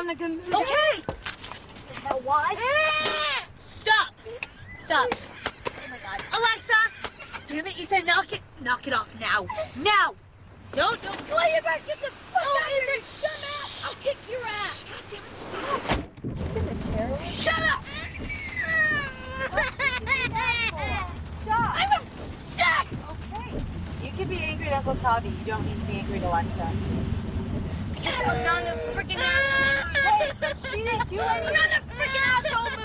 not in a good mood. Okay! The hell, why? Stop! Stop. Oh my God. Alexa! Damn it, Ethan, knock it off now. Now! No. Lay it back, get the fuck Oh, out of here. Ethan, shut up! I'll kick your ass. God damn it, stop. Get in the chair. Shut up. Stop. I'm upset. Okay. You can be angry at Uncle Tavi. You don't need to be angry at Alexa. Because I'm not in a freaking asshole. Hey, she didn't do anything. You're not in a freaking asshole mood.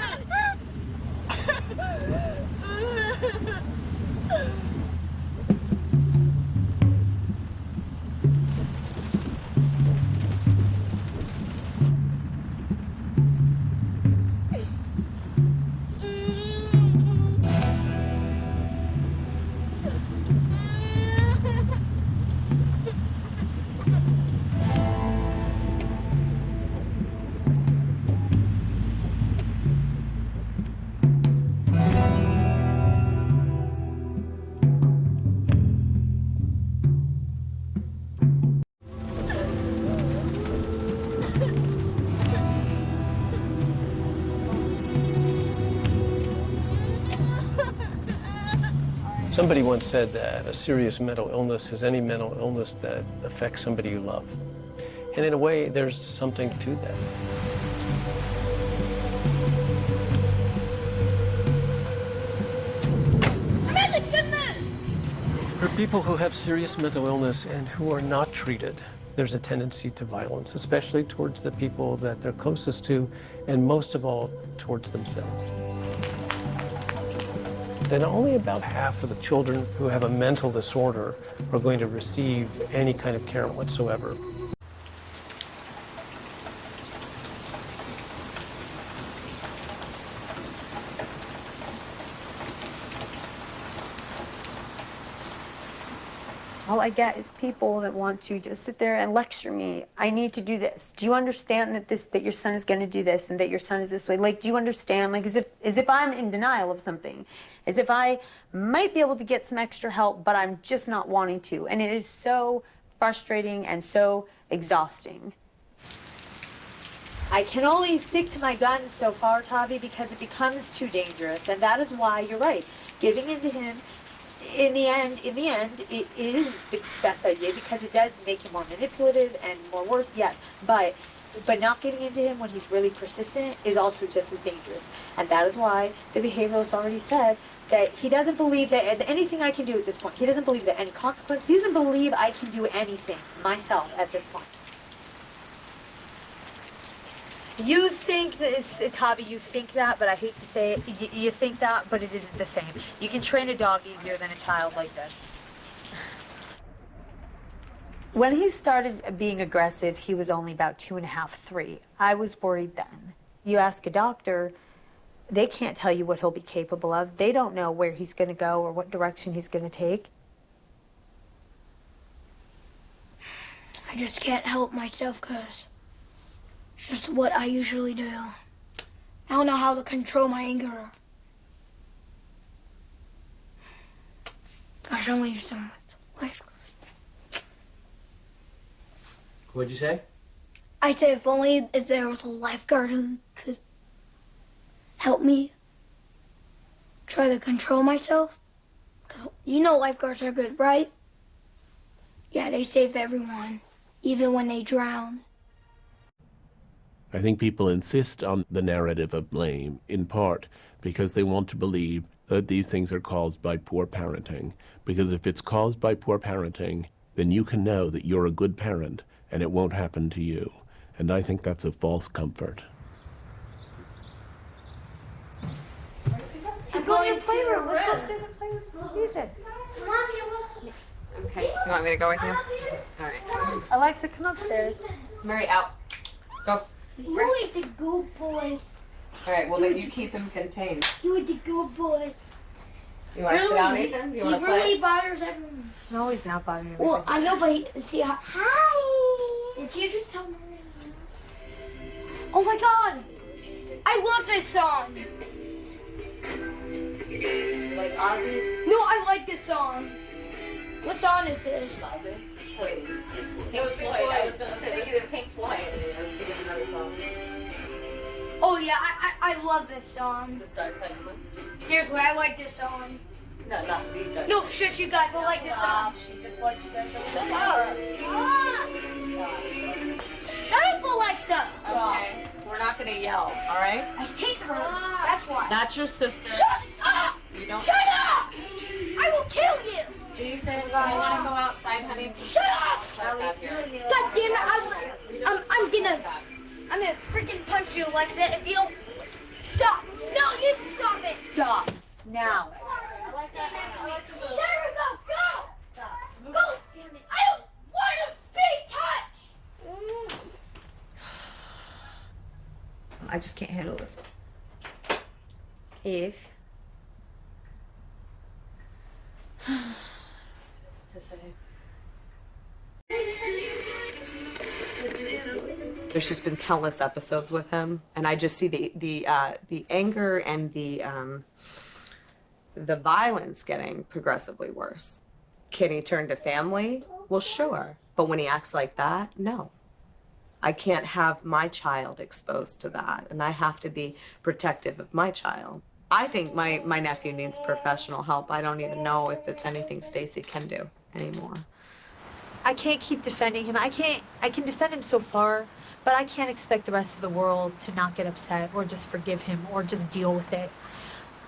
Somebody once said that a serious mental illness is any mental illness that affects somebody you love. And in a way, there's something to that. I'm in a good mood. For people who have serious mental illness and who are not treated, there's a tendency to violence, especially towards the people that they're closest to, and most of all, towards themselves. Then only about half of the children who have a mental disorder are going to receive any kind of care whatsoever. All I get is people that want to just sit there and lecture me. I need to do this. Do you understand that your son is going to do this and that your son is this way? Like, do you understand? Like, as if I'm in denial of something, as if I might be able to get some extra help, but I'm just not wanting to. And it is so frustrating and so exhausting. I can only stick to my guns so far, Tavi, because it becomes too dangerous, and that is why you're right. Giving in to him. In the end, it is the best idea because it does make him more manipulative and more worse, yes. But not getting into him when he's really persistent is also just as dangerous. And that is why the behavioralist already said that he doesn't believe that anything I can do at this point. He doesn't believe that any consequence. He doesn't believe I can do anything myself at this point. You think this, Tavi, you think that, but I hate to say it, you think that, but it isn't the same. You can train a dog easier than a child like this. When he started being aggressive, he was only about 2.5, 3. I was worried then. You ask a doctor, they can't tell you what he'll be capable of. They don't know where he's going to go or what direction he's going to take. I just can't help myself because it's just what I usually do. I don't know how to control my anger. Gosh, only your son was life. What'd you say? I'd say if there was a lifeguard who could help me try to control myself. Because you know lifeguards are good, right? Yeah, they save everyone, even when they drown. I think people insist on the narrative of blame, in part because they want to believe that these things are caused by poor parenting. Because if it's caused by poor parenting, then you can know that you're a good parent and it won't happen to you. And I think that's a false comfort. He's going in the playroom. Let's go upstairs and play with Ethan. Come on, Mila. Okay, you want me to go with you? All right. Alexa, come upstairs. Murray, out. Go. You ain't the good boy. All right, well, then you keep him contained. You ain't the good boy. You want to sit down, Ethan? Do you want to He play? really bothers everyone. No, he's not bothering me. Well, I know, but see how... Hi! Did you just tell me? Oh my God! I love this song! Like Ozzy? No, I like this song. What song is this? Ozzy? It was Pink Floyd. I was going to say, this is Pink Floyd. Let's give it another song. yeah, I love this song. The Star Sign one? Seriously, I like this song. No, not the. No, shush, you guys, I like this song. She just wants you guys to listen to Ah! her. Shut up, Alexa. Okay. We're not gonna yell, all right? I hate her. That's why. Not your sister. Shut up! You don't. Shut up! I will kill you. Ethan, do you want to go outside, honey? Shut up! Out here. God damn it! I'm gonna freaking punch you, Alexa, if you don't stop. No, you stop it. Stop now. There we go. Go. Go. I don't want to be touched. I just can't handle this. If to say. There's just been countless episodes with him, and I just see the anger and the violence getting progressively worse. Can he turn to family? Well, sure, but when he acts like that, no. I can't have my child exposed to that, and I have to be protective of my child. I think my nephew needs professional help. I don't even know if it's anything Stacy can do anymore. I can't keep defending him. I can defend him so far, but I can't expect the rest of the world to not get upset or just forgive him or just deal with it.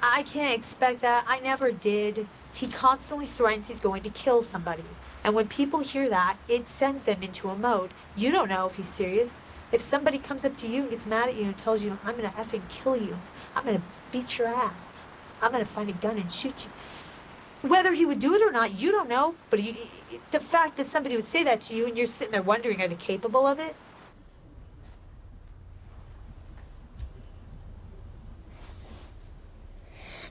I can't expect that. I never did. He constantly threatens he's going to kill somebody. And when people hear that, it sends them into a mode. You don't know if he's serious. If somebody comes up to you and gets mad at you and tells you, I'm going to effing kill you. I'm going to beat your ass. I'm going to find a gun and shoot you. Whether he would do it or not, you don't know. But the fact that somebody would say that to you and you're sitting there wondering, are they capable of it?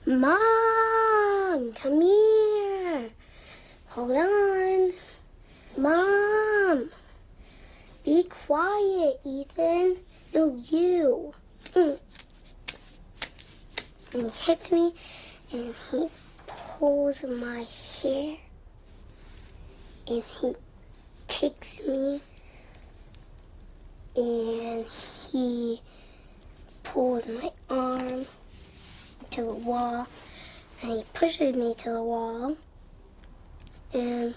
Mom, come here. Hold on. Mom. Be quiet, Ethan. No, you. And he hits me and he pulls my hair and he kicks me and he pulls my arm to the wall and he pushes me to the wall and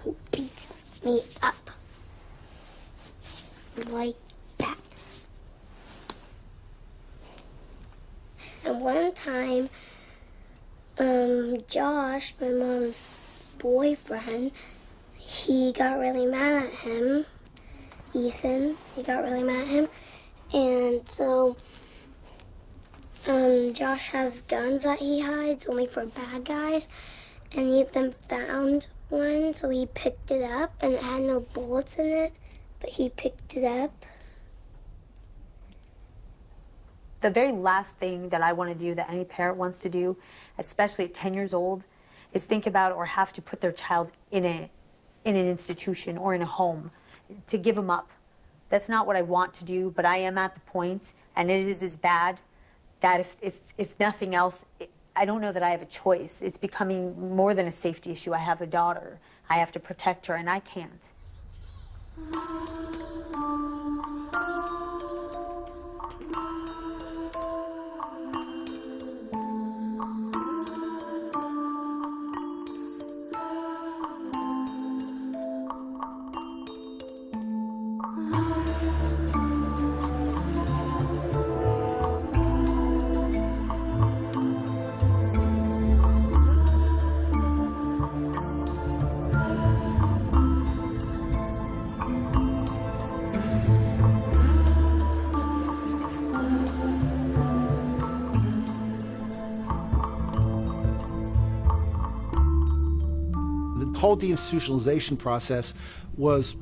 he beats me up like that. And one time, Josh, my mom's boyfriend, he got really mad at him. Ethan, he got really mad at him. And so, Josh has guns that he hides only for bad guys. And Ethan found one, so he picked it up, and it had no bullets in it, but he picked it up. The very last thing that I want to do, that any parent wants to do, especially at 10 years old, is think about or have to put their child in an institution or in a home, to give them up. That's not what I want to do, but I am at the point, and it is as bad, that if nothing else, I don't know that I have a choice. It's becoming more than a safety issue. I have a daughter. I have to protect her, and I can't. The whole deinstitutionalization process was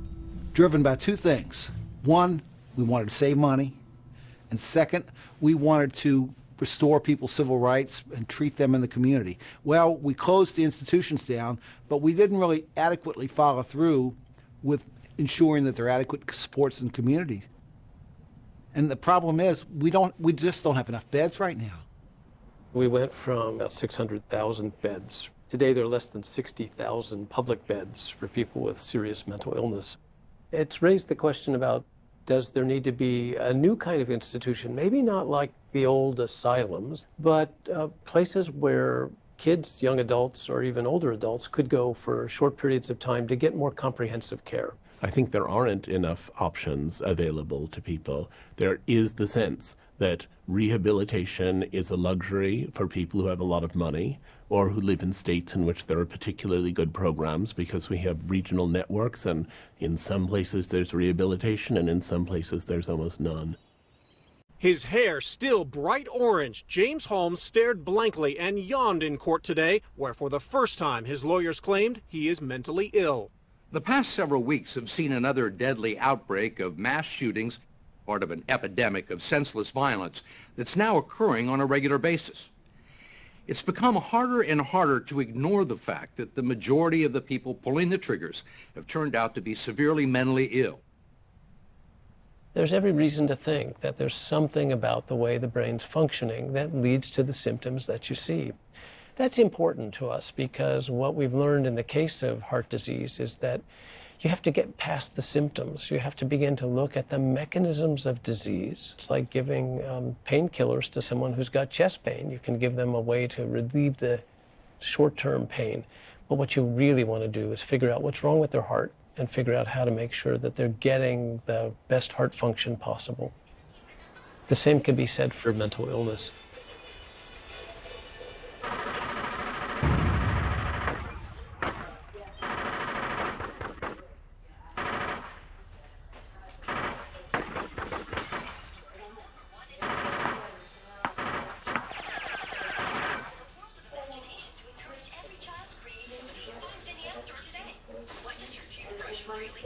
driven by two things. One, we wanted to save money, and second, we wanted to restore people's civil rights and treat them in the community. Well, we closed the institutions down, but we didn't really adequately follow through with ensuring that there are adequate supports in communities. And the problem is, we just don't have enough beds right now. We went from about 600,000 beds. Today, there are less than 60,000 public beds for people with serious mental illness. It's raised the question about Does there need to be a new kind of institution? Maybe not like the old asylums, but places where kids, young adults, or even older adults could go for short periods of time to get more comprehensive care. I think there aren't enough options available to people. There is the sense that rehabilitation is a luxury for people who have a lot of money or who live in states in which there are particularly good programs, because we have regional networks, and in some places there's rehabilitation and in some places there's almost none. His hair still bright orange, James Holmes stared blankly and yawned in court today, where for the first time his lawyers claimed he is mentally ill. The past several weeks have seen another deadly outbreak of mass shootings, part of an epidemic of senseless violence that's now occurring on a regular basis. It's become harder and harder to ignore the fact that the majority of the people pulling the triggers have turned out to be severely mentally ill. There's every reason to think that there's something about the way the brain's functioning that leads to the symptoms that you see. That's important to us because what we've learned in the case of heart disease is that you have to get past the symptoms. You have to begin to look at the mechanisms of disease. It's like giving painkillers to someone who's got chest pain. You can give them a way to relieve the short-term pain. But what you really want to do is figure out what's wrong with their heart and figure out how to make sure that they're getting the best heart function possible. The same can be said for mental illness.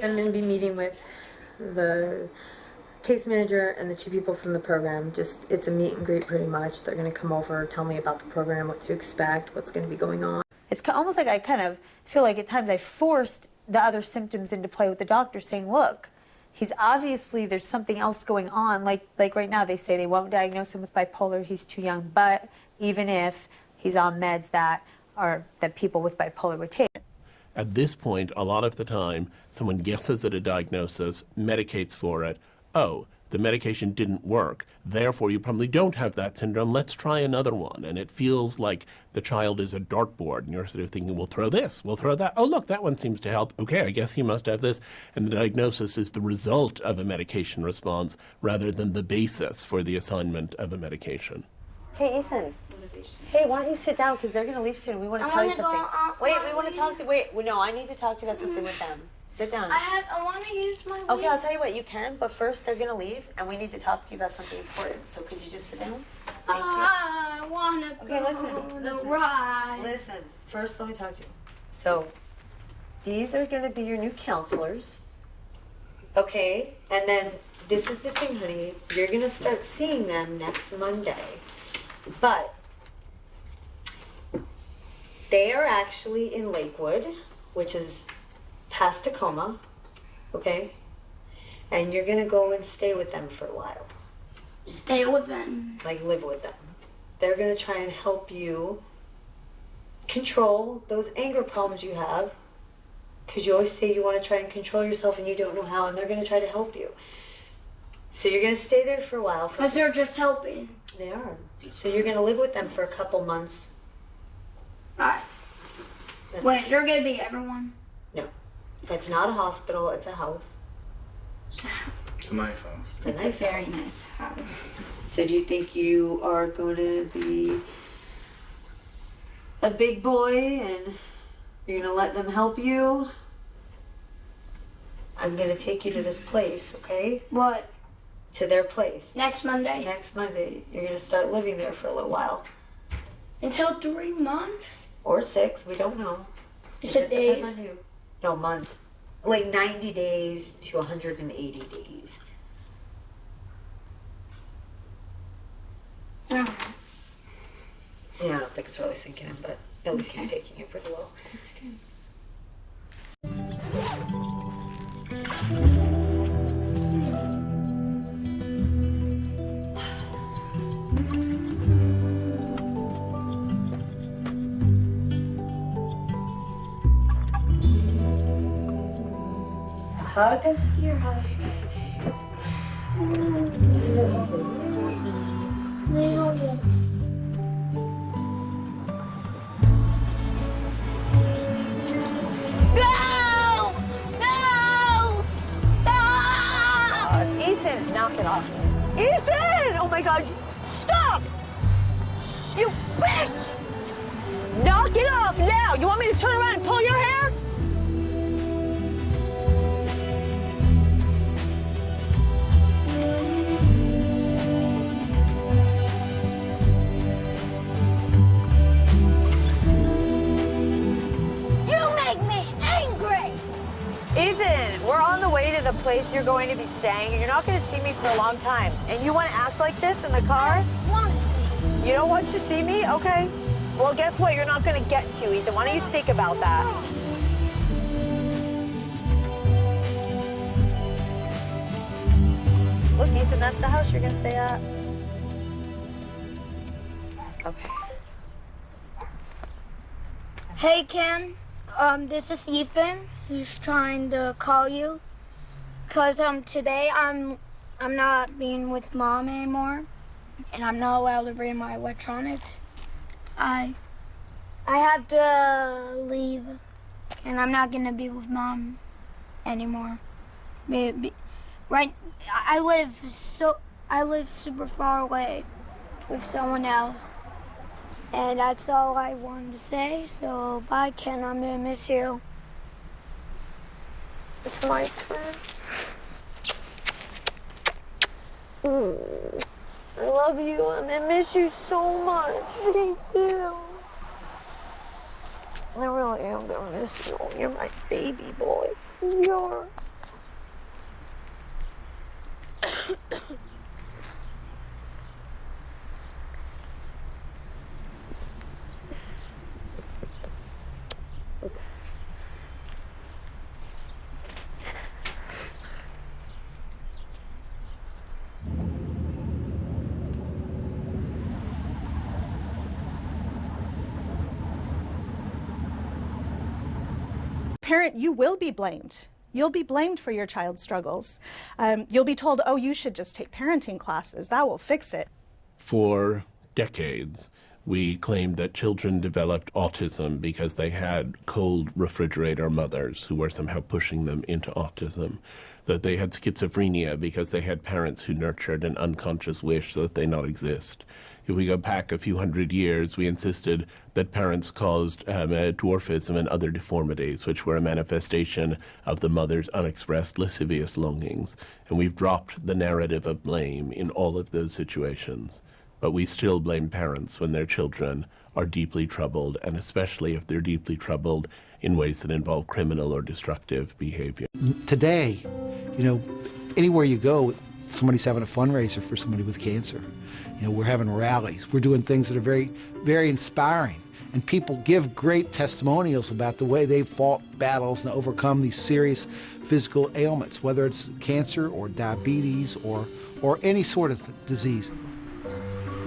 I'm going to be meeting with the case manager and the two people from the program. Just, it's a meet and greet pretty much. They're going to come over, tell me about the program, what to expect, what's going to be going on. It's almost like I kind of feel like at times I forced the other symptoms into play with the doctor, saying, look, he's obviously, there's something else going on. Like right now they say they won't diagnose him with bipolar, he's too young, but even if he's on meds that people with bipolar would take. At this point, a lot of the time, someone guesses at a diagnosis, medicates for it. Oh, the medication didn't work. Therefore, you probably don't have that syndrome. Let's try another one. And it feels like the child is a dartboard, and you're sort of thinking, we'll throw this, we'll throw that. Oh, look, that one seems to help. Okay, I guess he must have this. And the diagnosis is the result of a medication response rather than the basis for the assignment of a medication. Hey, Ethan. Hey, why don't you sit down, because they're going to leave soon. We want to tell you something. Wait, we want to talk to, no, I need to talk to you about something with them. Sit down. I want to use my weed. Okay, I'll tell you what, you can, but first they're going to leave, and we need to talk to you about something important. So could you just sit down? I want to go the ride. Listen, first let me talk to you. So, these are going to be your new counselors, okay? And then, this is the thing, honey. You're going to start seeing them next Monday. But they are actually in Lakewood, which is past Tacoma, okay? And you're gonna go and stay with them for a while. Stay with them. Like live with them. They're gonna try and help you control those anger problems you have, because you always say you want to try and control yourself and you don't know how, and they're gonna try to help you. So you're gonna stay there for a while. Because they're just helping. They are. So you're gonna live with them for a couple months. Alright. Wait, is there gonna be everyone? No. It's not a hospital, it's a house. It's a nice house. It's a very nice house. So do you think you are going to be a big boy and you're going to let them help you? I'm going to take you to this place, okay? What? To their place. Next Monday? Next Monday. You're going to start living there for a little while. Until 3 months? Or 6, we don't know. It just days? depends on you. No, months. Like 90 days to 180 days. Oh. Yeah, I don't think it's really sinking in, but at least he's taking it pretty well. That's good. Hug? Your hug. Ethan, knock it off. Ethan! Oh my God, stop! You bitch! Knock it off now! You want me to turn around and pull your hair? You make me angry! Ethan, we're on the way to the place you're going to be staying, and you're not going to see me for a long time. And you want to act like this in the car? Want to see? You don't want to see me? Okay. Well, guess what? You're not going to get to, Ethan. Why don't you think about that? Look, Ethan, that's the house you're going to stay at. Okay. Hey, Ken. This is Ethan, who's trying to call you. Cause today I'm not being with Mom anymore, and I'm not allowed to bring my electronics. I have to leave, and I'm not gonna be with Mom anymore. Right, I live super far away with someone else. And that's all I wanted to say. So bye, Ken. I'm gonna miss you. It's my turn. I love you. I'm gonna miss you so much. Thank you. I really am gonna miss you. You're my baby boy. You're. Parent, you will be blamed. You'll be blamed for your child's struggles. You'll be told, oh, you should just take parenting classes. That will fix it. For decades, we claimed that children developed autism because they had cold refrigerator mothers who were somehow pushing them into autism, that they had schizophrenia because they had parents who nurtured an unconscious wish that they not exist. If we go back a few hundred years, we insisted that parents caused dwarfism and other deformities, which were a manifestation of the mother's unexpressed lascivious longings. And we've dropped the narrative of blame in all of those situations. But we still blame parents when their children are deeply troubled, and especially if they're deeply troubled in ways that involve criminal or destructive behavior. Today, anywhere you go, somebody's having a fundraiser for somebody with cancer. We're having rallies. We're doing things that are very, very inspiring. And people give great testimonials about the way they've fought battles and overcome these serious physical ailments, whether it's cancer or diabetes or any sort of disease.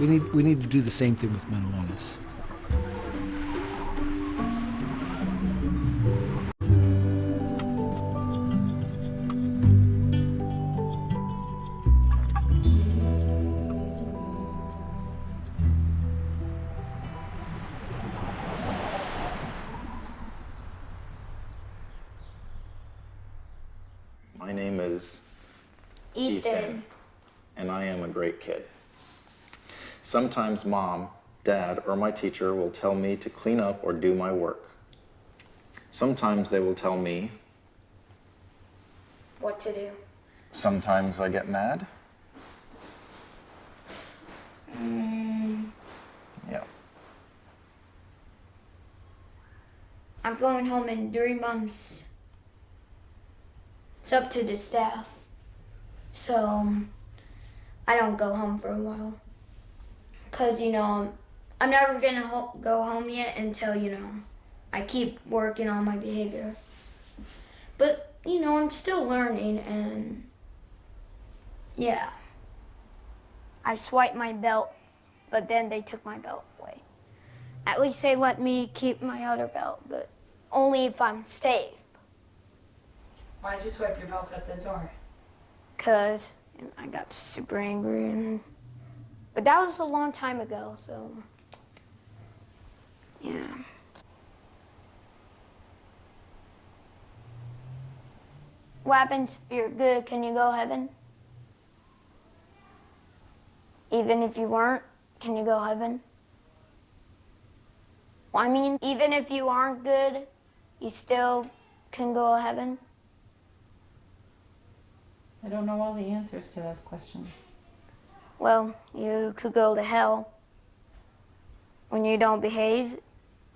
We need to do the same thing with mental illness. My name is Ethan. And I am a great kid. Sometimes Mom, Dad, or my teacher will tell me to clean up or do my work. Sometimes they will tell me What to do? sometimes I get mad. Yeah. I'm going home in 3 months. It's up to the staff. So I don't go home for a while. Because, I'm never going to go home yet until, I keep working on my behavior. But, I'm still learning, and yeah. I swiped my belt, but then they took my belt away. At least they let me keep my other belt, but only if I'm safe. Why'd you swipe your belt at the door? Because I got super angry. But that was a long time ago, so yeah. What happens if you're good? Can you go heaven? Even if you weren't, can you go to heaven? Well, I mean, even if you aren't good, you still can go to heaven? I don't know all the answers to those questions. Well, you could go to hell. When you don't behave,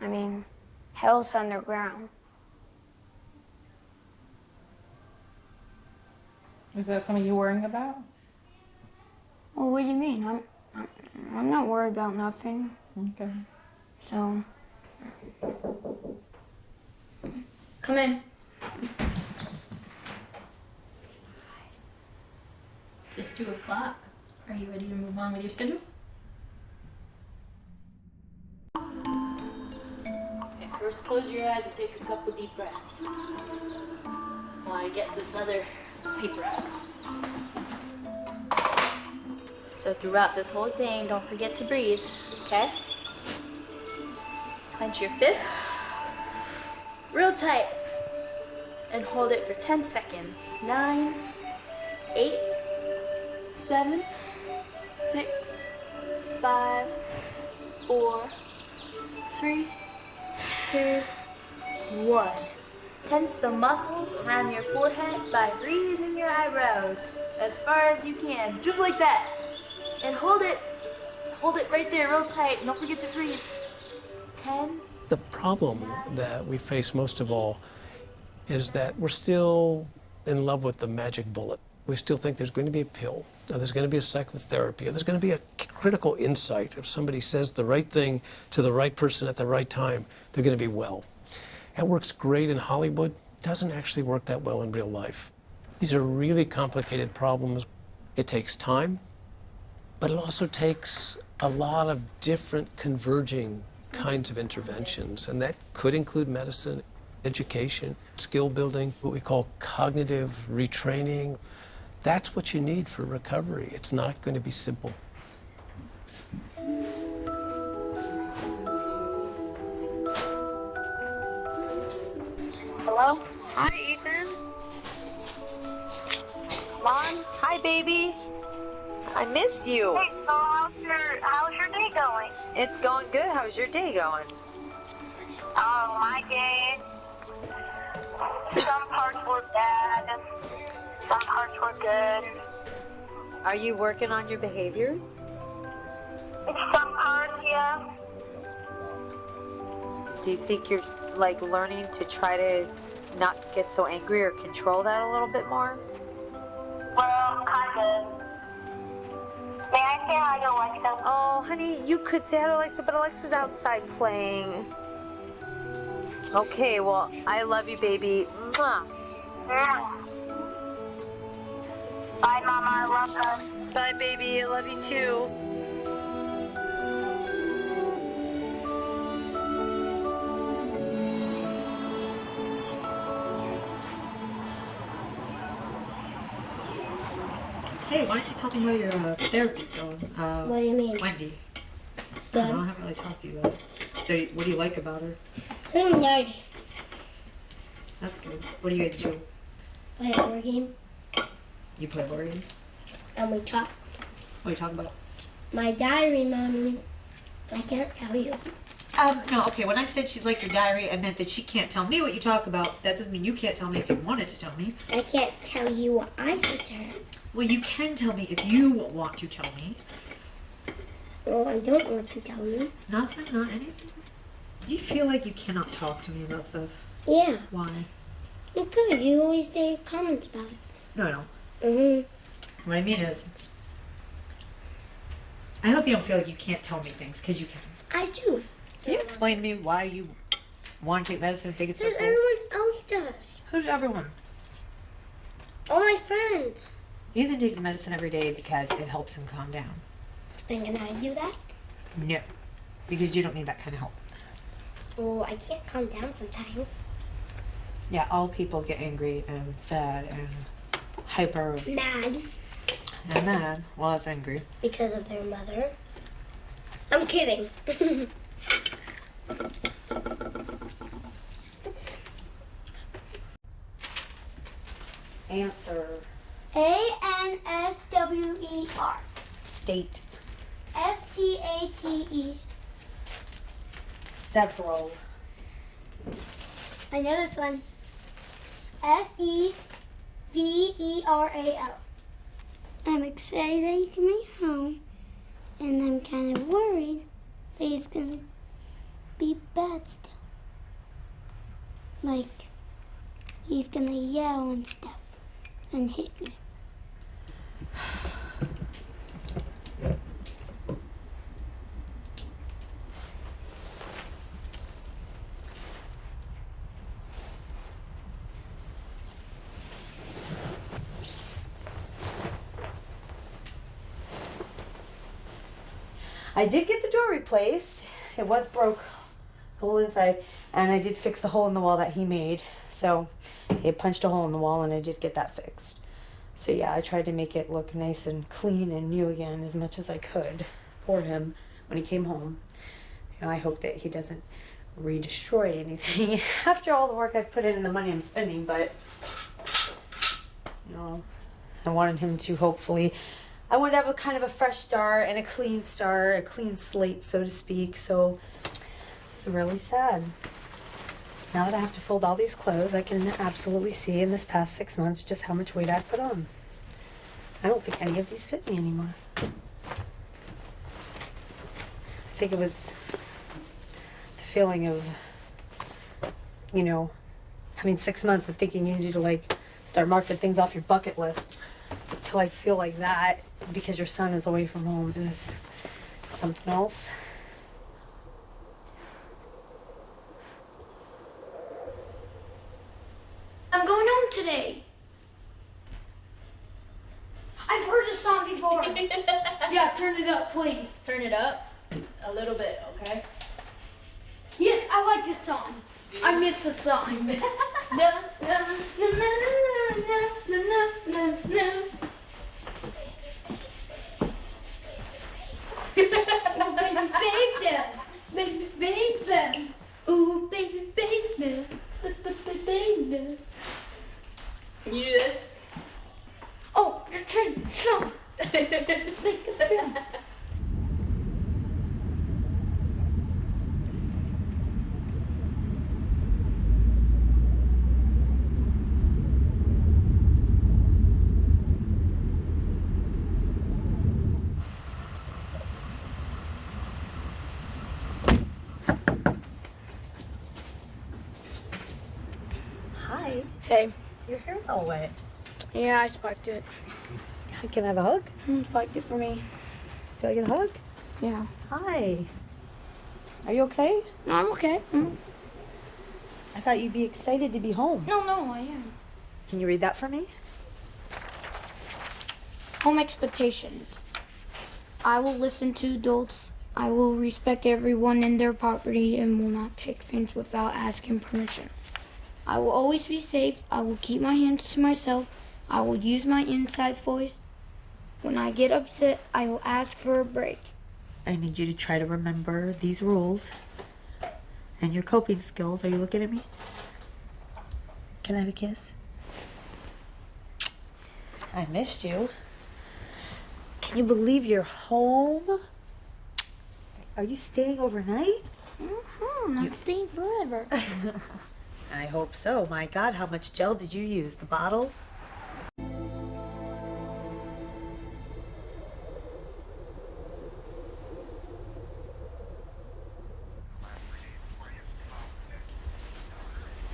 I mean, hell's underground. Is that something you're worrying about? Well, what do you mean? I'm not worried about nothing. Okay. So, come in. It's 2 o'clock. Are you ready to move on with your schedule? Okay, first close your eyes and take a couple deep breaths. While I get this other paper out. So throughout this whole thing, don't forget to breathe, okay? Clench your fists real tight and hold it for 10 seconds. 9, 8, 7, 6, 5, 4, 3, 2, 1. Tense the muscles around your forehead by raising your eyebrows as far as you can, just like that. And hold it right there real tight. Don't forget to breathe. 10. The problem that we face most of all is that we're still in love with the magic bullet. We still think there's going to be a pill, or there's going to be a psychotherapy, or there's going to be a critical insight. If somebody says the right thing to the right person at the right time, they're going to be well. That works great in Hollywood. It doesn't actually work that well in real life. These are really complicated problems. It takes time, but it also takes a lot of different converging kinds of interventions, and that could include medicine, education, skill building, what we call cognitive retraining. That's what you need for recovery. It's not going to be simple. Hello? Hi, Ethan. Mom? Hi, baby. I miss you. Hey, so how's your day going? It's going good. How's your day going? Oh, my day. Some parts were bad. Some parts were good. Are you working on your behaviors? Some parts, yeah. Do you think you're like learning to try to not get so angry or control that a little bit more? Well, kind of. May I say hi to Alexa? Oh, honey, you could say hi to Alexa, but Alexa's outside playing. Okay, well, I love you, baby. Mwah. Bye, Mama. I love her. Bye, baby. I love you, too. Hey, why don't you tell me how your therapy's going? What do you mean? Wendy. Good. I haven't really talked to you about it. So, what do you like about her? She's nice. That's good. What do you guys do? Play a board game, You play board games? and we talk. What are you talking about? My diary, Mommy. I can't tell you. No, okay, when I said she's like your diary, I meant that she can't tell me what you talk about. That doesn't mean you can't tell me if you wanted to tell me. I can't tell you what I said to her. Well, you can tell me if you want to tell me. Well, I don't want to tell you. Nothing? Not anything? Do you feel like you cannot talk to me about stuff? Yeah. Why? Because you always say comments about it. No, I don't. Mm-hmm. What I mean is, I hope you don't feel like you can't tell me things, because you can. I do. Can you explain to me why you want to take medicine and think it's so Because cool? everyone else does. Who's everyone? All my friends. Ethan takes medicine every day because it helps him calm down. Then can I do that? No, because you don't need that kind of help. Well, I can't calm down sometimes. Yeah, all people get angry and sad and hyper Mad. and mad. Well, that's angry. Because of their mother. I'm kidding. Answer. A-N-S-W-E-R. State. S-T-A-T-E. Several. I know this one. S-E-V-E-R-A-L. I'm excited that he's coming home, and I'm kind of worried that he's gonna be bad still. Like, he's gonna yell and stuff and hit me. I did get the door replaced. It was broke, the whole inside, and I did fix the hole in the wall that he made. So he punched a hole in the wall, and I did get that fixed. So yeah, I tried to make it look nice and clean and new again as much as I could for him when he came home. You know, I hope that he doesn't re-destroy anything after all the work I've put in and the money I'm spending, but you know, I wanted him to hopefully, I wanted to have a kind of a fresh start and a clean start, a clean slate, so to speak. So this is really sad. Now that I have to fold all these clothes, I can absolutely see in this past 6 months just how much weight I've put on. I don't think any of these fit me anymore. I think it was the feeling of, you know, having 6 months and thinking you need to like start marking things off your bucket list. To like feel like that because your son is away from home is something else. I'm going home today. I've heard this song before. Yeah, turn it up, please. Turn it up a little bit, okay? Yes, I like this song. I mean, it's a song. Na, na, na, na, na, na, na, na, na. Oh, baby, baby, baby, baby. Ooh, baby, baby, baby. Can you do this? Oh, you're trying to show. Make a film. Hi. Hey. Your hair's all wet. Yeah, I spiked it. Can I have a hug? Spiked it for me. Do I get a hug? Yeah. Hi. Are you okay? No, I'm okay. I thought you'd be excited to be home. No, I am. Can you read that for me? Home expectations. I will listen to adults. I will respect everyone and their property and will not take things without asking permission. I will always be safe. I will keep my hands to myself. I will use my inside voice. When I get upset, I will ask for a break. I need you to try to remember these rules and your coping skills. Are you looking at me? Can I have a kiss? I missed you. Can you believe you're home? Are you staying overnight? I'm staying forever. I hope so. My God, how much gel did you use? The bottle?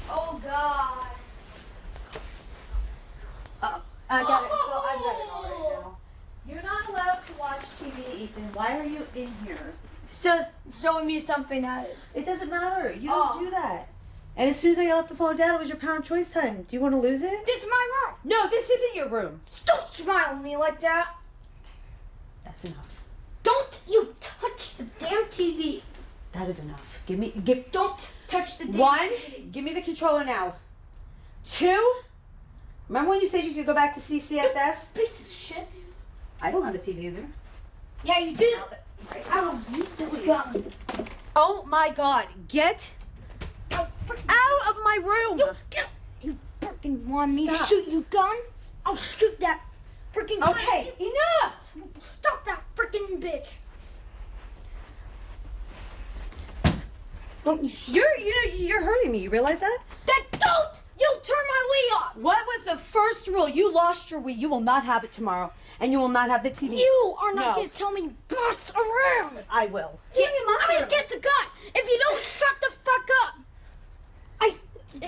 Oh, God. I got it. Well, I've got it all right now. You're not allowed to watch TV, Ethan. Why are you in here? It's just showing me something that It doesn't matter. You don't do that. And as soon as I got off the phone with Dad, it was your parent choice time. Do you want to lose it? This is my room. No, this isn't your room. Don't smile at me like that. That's enough. Don't you touch the damn TV. That is enough. Don't touch the damn One, TV. give me the controller now. Two, remember when you said you could go back to CCSS? Piece of shit. I don't have a TV in there. Yeah, you did. I will use this gun. Oh my God, get out of my room. You freaking want me to Stop. shoot you gun? I'll shoot that freaking gun. Okay, enough. Stop that freaking bitch. You're hurting me. You realize that? Then don't you turn my Wii off! What was the first rule? You lost your Wii. You will not have it tomorrow, and you will not have the TV. You are not going to tell me to boss around. I will. I'm going to get the gun if you don't shut the fuck up.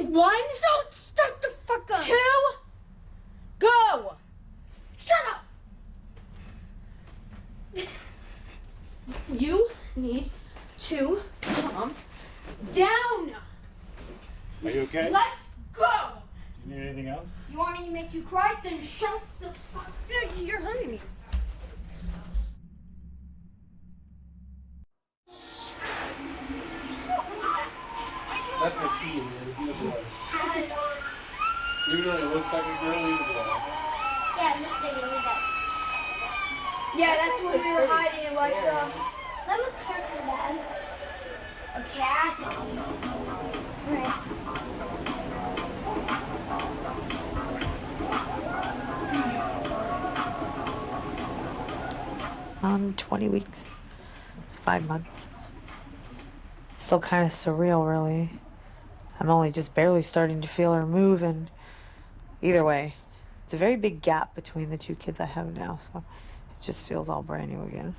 One. Don't shut the fuck up. 2. Go. Shut up. You need to calm down. Are you okay? Let's go. Do you need anything else? You want me to make you cry? Then shut the fuck up. You're hurting me. That's a he, man. He's a boy. Even though he looks like a girl, he's a boy. Yeah, this video we got. Yeah, that's when we were hiding, Alexa. That was hurt so bad. A cat? Right. 20 weeks. 5 months. Still kind of surreal, really. I'm only just barely starting to feel her move, and either way, it's a very big gap between the 2 kids I have now, so it just feels all brand new again.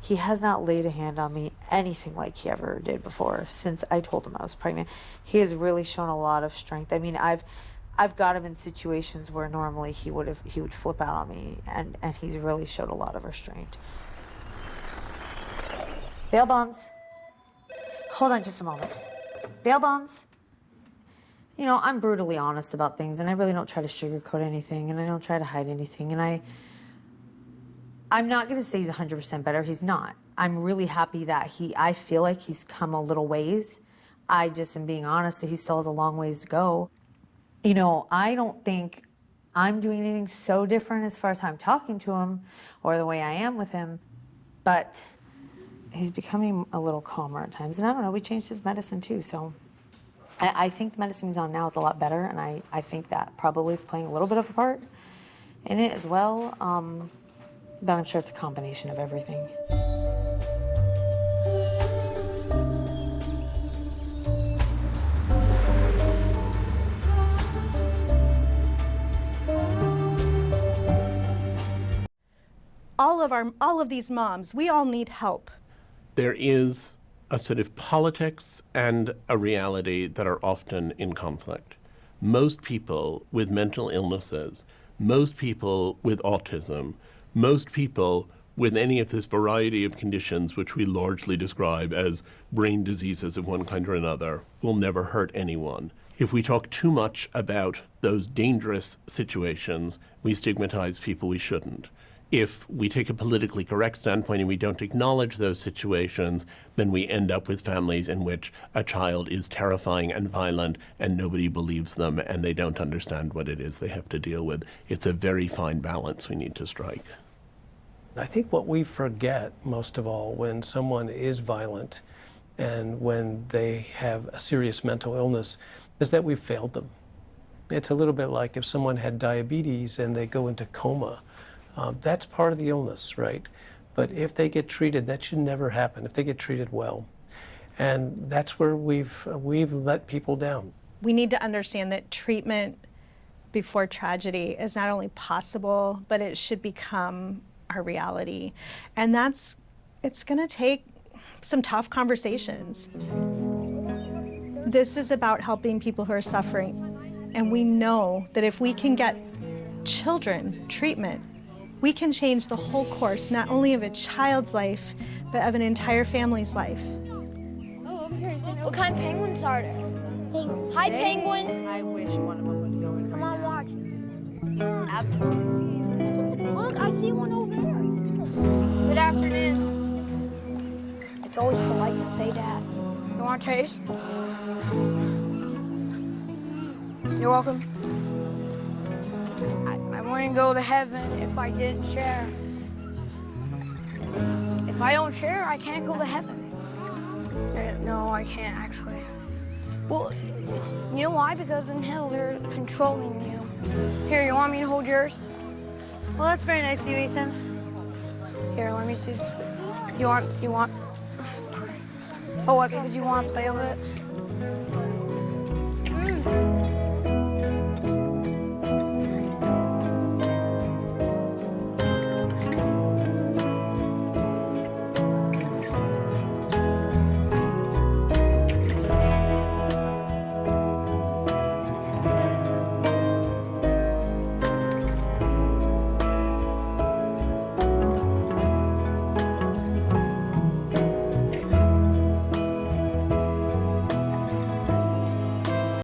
He has not laid a hand on me anything like he ever did before since I told him I was pregnant. He has really shown a lot of strength. I mean, I've got him in situations where normally he would flip out on me, and he's really showed a lot of restraint. Bail bonds. Hold on just a moment. Bail bonds. You know, I'm brutally honest about things, and I really don't try to sugarcoat anything, and I don't try to hide anything, and I'm not going to say he's 100% better. He's not. I'm really happy that I feel like he's come a little ways. I just am being honest that he still has a long ways to go. You know, I don't think I'm doing anything so different as far as how I'm talking to him or the way I am with him, but he's becoming a little calmer at times. And I don't know, we changed his medicine too, so I think the medicine he's on now is a lot better, and I think that probably is playing a little bit of a part in it as well. But I'm sure it's a combination of everything. All of these moms, we all need help. There is a sort of politics and a reality that are often in conflict. Most people with mental illnesses, most people with autism, most people with any of this variety of conditions which we largely describe as brain diseases of one kind or another will never hurt anyone. If we talk too much about those dangerous situations, we stigmatize people we shouldn't. If we take a politically correct standpoint and we don't acknowledge those situations, then we end up with families in which a child is terrifying and violent and nobody believes them and they don't understand what it is they have to deal with. It's a very fine balance we need to strike. I think what we forget most of all when someone is violent and when they have a serious mental illness is that we've failed them. It's a little bit like if someone had diabetes and they go into coma. That's part of the illness, right? But if they get treated, that should never happen, if they get treated well. And that's where we've let people down. We need to understand that treatment before tragedy is not only possible, but it should become our reality. And it's gonna take some tough conversations. This is about helping people who are suffering. And we know that if we can get children treatment, we can change the whole course, not only of a child's life, but of an entire family's life. Oh, over here. What kind of penguins are there? Hi, penguin. I wish one of them would go in. Come on, watch. Absolutely. Look, I see one over there. Good afternoon. It's always polite to say that. You want to taste? You're welcome. I wouldn't go to heaven if I didn't share. If I don't share, I can't go to heaven. No, I can't actually. Well, you know why? Because in hell they're controlling you. Here, you want me to hold yours? Well, that's very nice of you, Ethan. Here, let me see. You want? Fine. Oh, what, because you want to play with it?